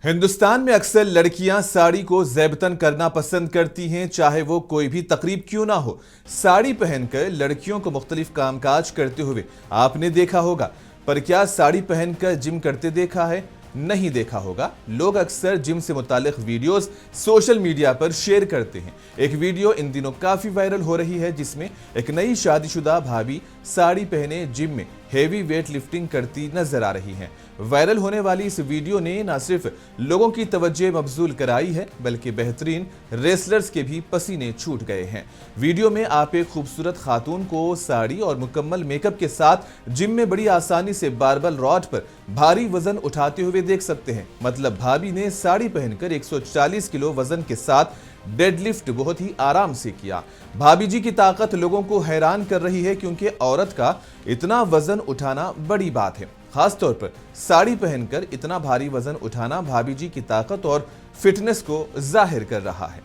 हिंदुस्तान में अक्सर लड़कियां साड़ी को ज़ैबतन करना पसंद करती हैं, चाहे वो कोई भी तकरीब क्यों ना हो। साड़ी पहनकर लड़कियों को मुख्तलिफ कामकाज करते हुए आपने देखा होगा, पर क्या साड़ी पहनकर जिम करते देखा है? नहीं देखा होगा। लोग अक्सर जिम से मुतालिक वीडियोस सोशल मीडिया पर शेयर करते हैं। एक वीडियो इन दिनों काफी वायरल हो रही है, जिसमें एक नई शादीशुदा भाभी साड़ी पहने जिम में हेवी वेट लिफ्टिंग करती नजर आ रही हैं। वायरल होने वाली इस वीडियो ने न सिर्फ लोगों की तवज्जो मबजूल कराई है, बल्कि बेहतरीन रेसलर्स के भी पसीने छूट गए हैं। वीडियो में आप एक खूबसूरत खातून को साड़ी और मुकम्मल मेकअप के साथ जिम में बड़ी आसानी से बारबल रॉड पर भारी वजन उठाते हुए देख सकते हैं। मतलब भाभी ने साड़ी पहनकर 140 किलो वजन के साथ डेडलिफ्ट बहुत ही आराम से किया। भाभी जी की ताकत लोगों को हैरान कर रही है, क्योंकि औरत का इतना वजन उठाना बड़ी बात है। खास तौर पर साड़ी पहनकर इतना भारी वजन उठाना भाभी जी की ताकत और फिटनेस को जाहिर कर रहा है।